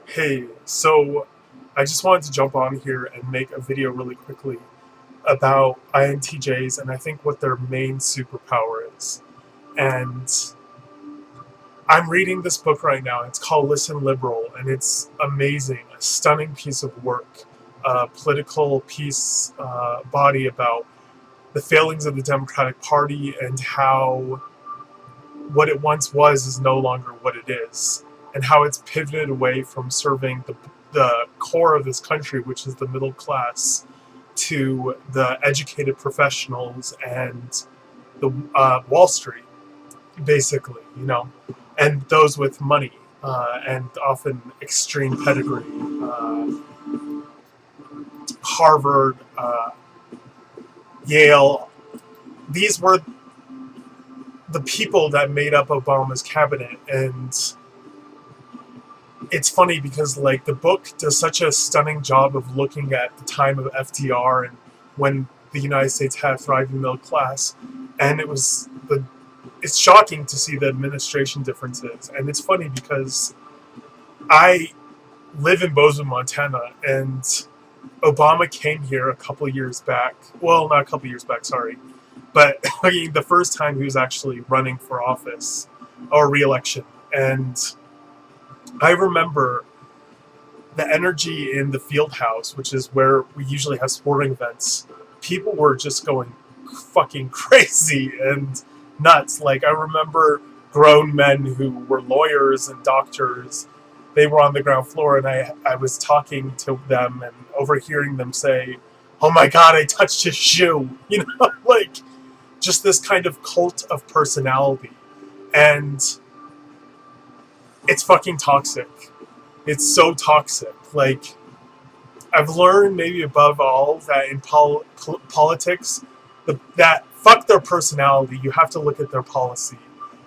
Hey, so I just wanted to jump on here and make a video really quickly about INTJs and I think what their main superpower is. And I'm reading this book right now. It's called Listen Liberal, and it's amazing, a stunning piece of work, a political piece body about the failings of the Democratic Party and how what it once was is no longer what it is, and how it's pivoted away from serving the core of this country, which is the middle class, to the educated professionals and the Wall Street, basically, and those with money and often extreme pedigree. Harvard, Yale, these were the people that made up Obama's cabinet. And it's funny because like the book does such a stunning job of looking at the time of FDR and when the United States had a thriving middle class, and it's shocking to see the administration differences. And it's funny because I live in Bozeman, Montana, and Obama came here a couple of years back. Well, not a couple of years back, sorry, but the first time he was actually running for office or re-election. And I remember the energy in the field house, which is where we usually have sporting events. People were just going fucking crazy and nuts. Like, I remember grown men who were lawyers and doctors. They were on the ground floor, and I was talking to them and overhearing them say, "Oh my God, I touched his shoe." Like, just this kind of cult of personality. And it's fucking toxic. It's so toxic. Like, I've learned maybe above all that in politics, that fuck their personality, you have to look at their policy.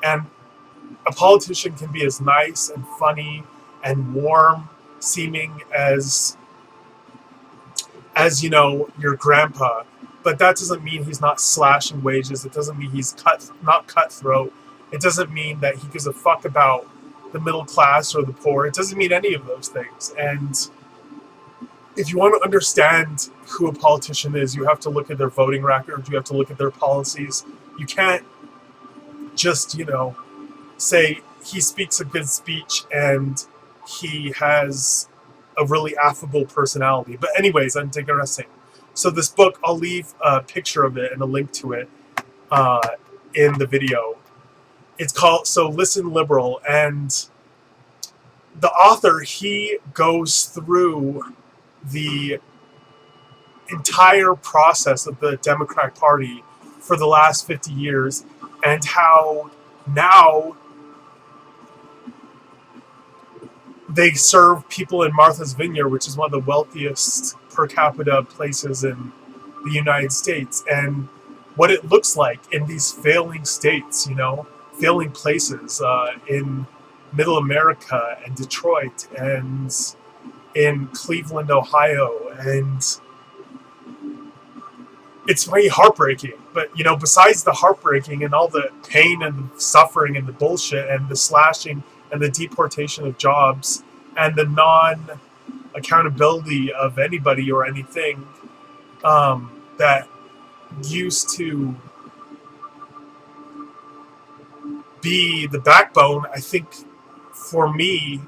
And a politician can be as nice and funny and warm seeming as your grandpa, but that doesn't mean he's not slashing wages. It doesn't mean he's not cutthroat. It doesn't mean that he gives a fuck about the middle class or the poor. It doesn't mean any of those things. And if you want to understand who a politician is, you have to look at their voting record. You have to look at their policies. You can't just, say he speaks a good speech and he has a really affable personality. But anyways, I'm digressing. So this book, I'll leave a picture of it and a link to it in the video. It's called Listen Liberal, and the author, he goes through the entire process of the Democratic Party for the last 50 years and how now they serve people in Martha's Vineyard, which is one of the wealthiest per capita places in the United States, and what it looks like in these failing states, failing places in Middle America and Detroit and in Cleveland, Ohio. And it's very heartbreaking. But, besides the heartbreaking and all the pain and the suffering and the bullshit and the slashing and the deportation of jobs and the non-accountability of anybody or anything that used to be the backbone, I think for me,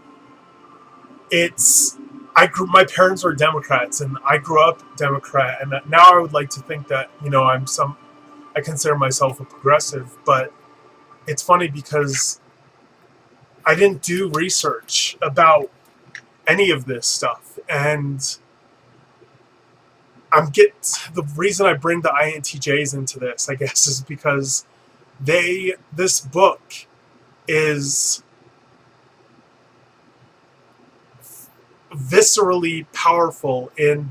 my parents were Democrats and I grew up Democrat, and now I would like to think that, I consider myself a progressive, but it's funny because I didn't do research about any of this stuff. And the reason I bring the INTJs into this, I guess, is because this book is viscerally powerful in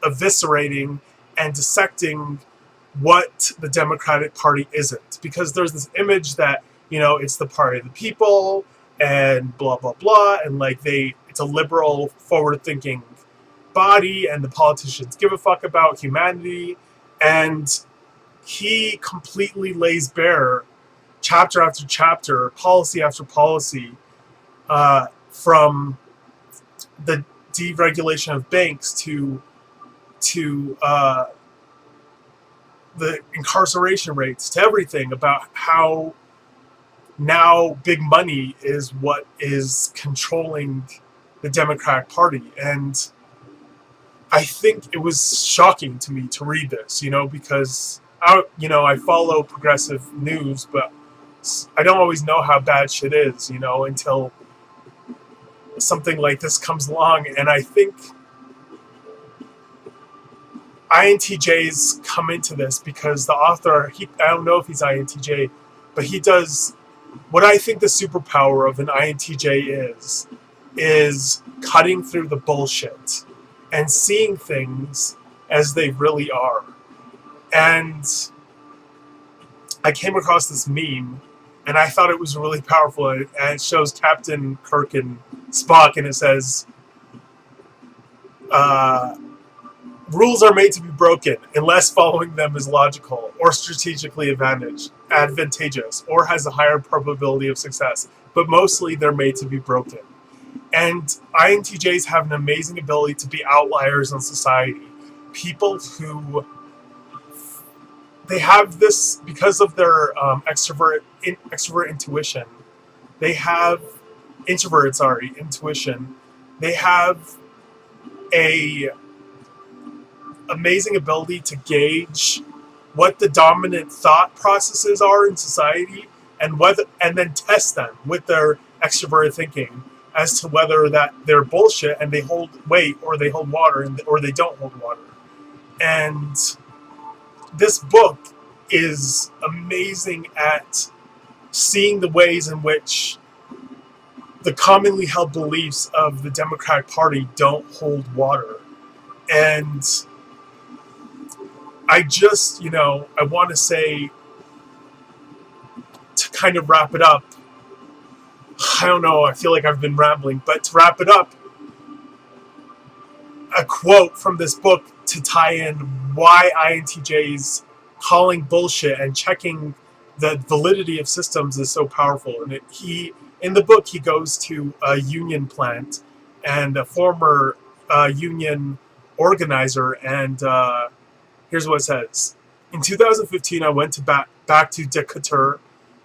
eviscerating and dissecting what the Democratic Party isn't. Because there's this image that, it's the party of the people and blah, blah, blah. And like it's a liberal, forward-thinking body, and the politicians give a fuck about humanity. And he completely lays bare, chapter after chapter, policy after policy, from the deregulation of banks to the incarceration rates, to everything, about how now big money is what is controlling the Democratic Party. And I think it was shocking to me to read this, because I follow progressive news, but I don't always know how bad shit is, until something like this comes along. And I think INTJs come into this because the author, I don't know if he's INTJ, but he does what I think the superpower of an INTJ is cutting through the bullshit and seeing things as they really are. And I came across this meme, and I thought it was really powerful, and it shows Captain Kirk and Spock, and it says, rules are made to be broken unless following them is logical or strategically advantageous or has a higher probability of success, but mostly they're made to be broken. And INTJs have an amazing ability to be outliers in society. People who, they have this, because of their extrovert intuition, they have, intuition, they have a amazing ability to gauge what the dominant thought processes are in society, and then test them with their extroverted thinking as to whether that they're bullshit and they hold weight, or they hold water, or they don't hold water. And this book is amazing at seeing the ways in which the commonly held beliefs of the Democratic Party don't hold water. And I just, I want to say, to kind of wrap it up, I don't know, I feel like I've been rambling, but to wrap it up, a quote from this book to tie in why INTJs calling bullshit and checking the validity of systems is so powerful. And in the book, he goes to a union plant and a former union organizer, and here's what it says. In 2015, I went back to Decatur,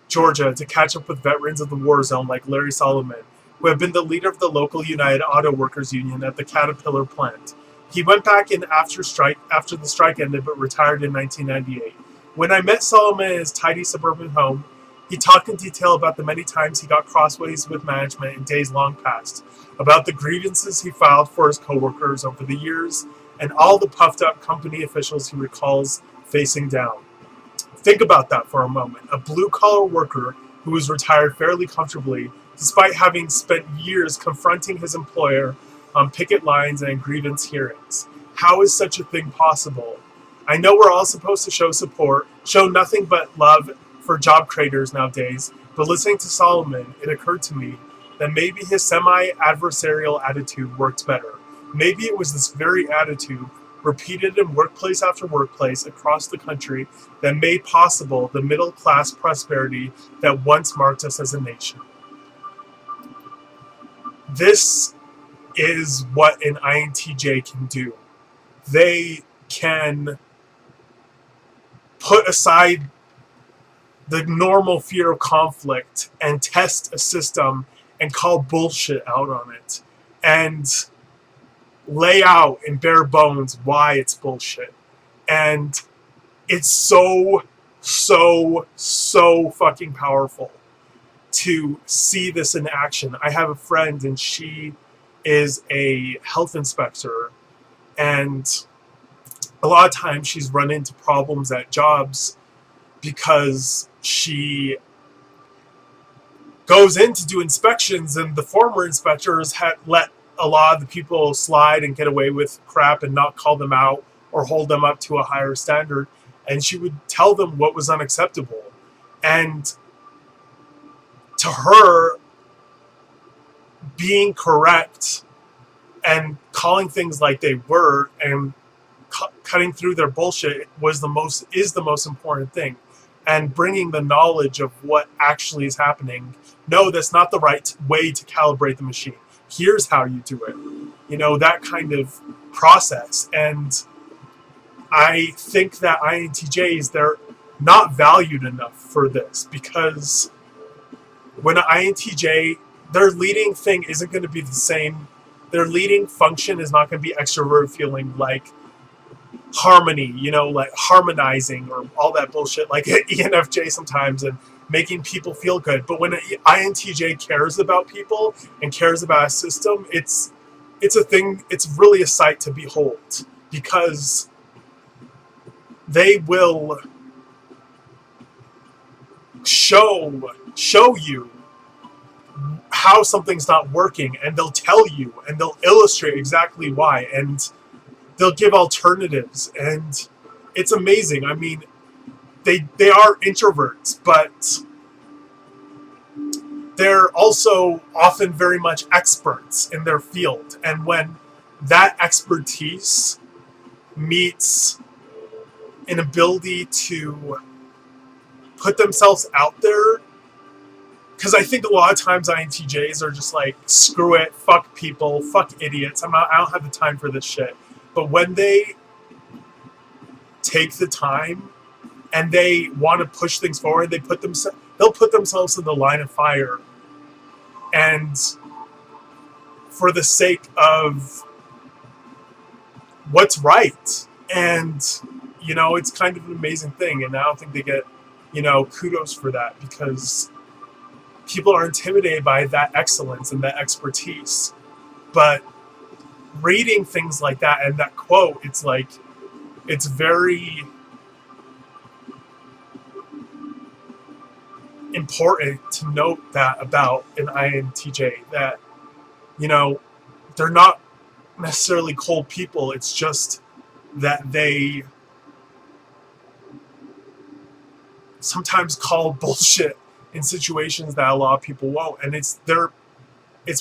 Georgia, to catch up with veterans of the war zone like Larry Solomon, who had been the leader of the local United Auto Workers Union at the Caterpillar plant. He went back in after the strike ended, but retired in 1998. When I met Solomon in his tidy suburban home, he talked in detail about the many times he got crossways with management in days long past, about the grievances he filed for his coworkers over the years, and all the puffed-up company officials he recalls facing down. Think about that for a moment. A blue-collar worker who was retired fairly comfortably, despite having spent years confronting his employer on picket lines and grievance hearings. How is such a thing possible? I know we're all supposed to show nothing but love for job creators nowadays, but listening to Solomon, it occurred to me that maybe his semi-adversarial attitude worked better. Maybe it was this very attitude, repeated in workplace after workplace across the country, that made possible the middle-class prosperity that once marked us as a nation. This is what an INTJ can do. They can put aside the normal fear of conflict and test a system and call bullshit out on it and lay out in bare bones why it's bullshit. And it's so fucking powerful to see this in action. I have a friend, and she is a health inspector, and a lot of times she's run into problems at jobs because she goes in to do inspections, and the former inspectors had let a lot of the people slide and get away with crap and not call them out or hold them up to a higher standard. And she would tell them what was unacceptable. And to her, being correct and calling things like they were and cutting through their bullshit is the most important thing. And bringing the knowledge of what actually is happening. No, that's not the right way to calibrate the machine. here's how you do it. You know, that kind of process. And I think that INTJs, they're not valued enough for this, because when an INTJ, their leading thing isn't going to be the same. Their leading function is not going to be extrovert feeling like harmony, you know, like harmonizing or all that bullshit like ENFJ sometimes, and making people feel good. But when an INTJ cares about people and cares about a system, it's a thing, it's really a sight to behold, because they will show you how something's not working, and they'll tell you, and they'll illustrate exactly why, and they'll give alternatives, and it's amazing. I mean, they are introverts, but they're also often very much experts in their field, and when that expertise meets an ability to put themselves out there, because I think a lot of times INTJs are just like, screw it, fuck people, fuck idiots, I don't have the time for this shit. But when they take the time and they want to push things forward, they'll put themselves in the line of fire, and for the sake of what's right. And you know, it's kind of an amazing thing, and I don't think they get, you know, kudos for that, because people are intimidated by that excellence and that expertise. But reading things like that and that quote, it's like, it's very important to note that about an INTJ, that, you know, they're not necessarily cold people. It's just that they sometimes call bullshit in situations that a lot of people won't, and it's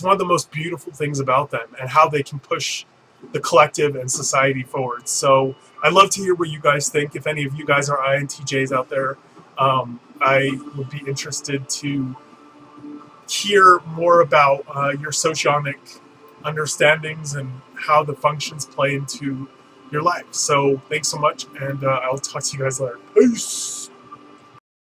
one of the most beautiful things about them, and how they can push the collective and society forward. So I'd love to hear what you guys think. If any of you guys are INTJs out there, I would be interested to hear more about your socionic understandings and how the functions play into your life. So thanks so much, and I'll talk to you guys later. Peace!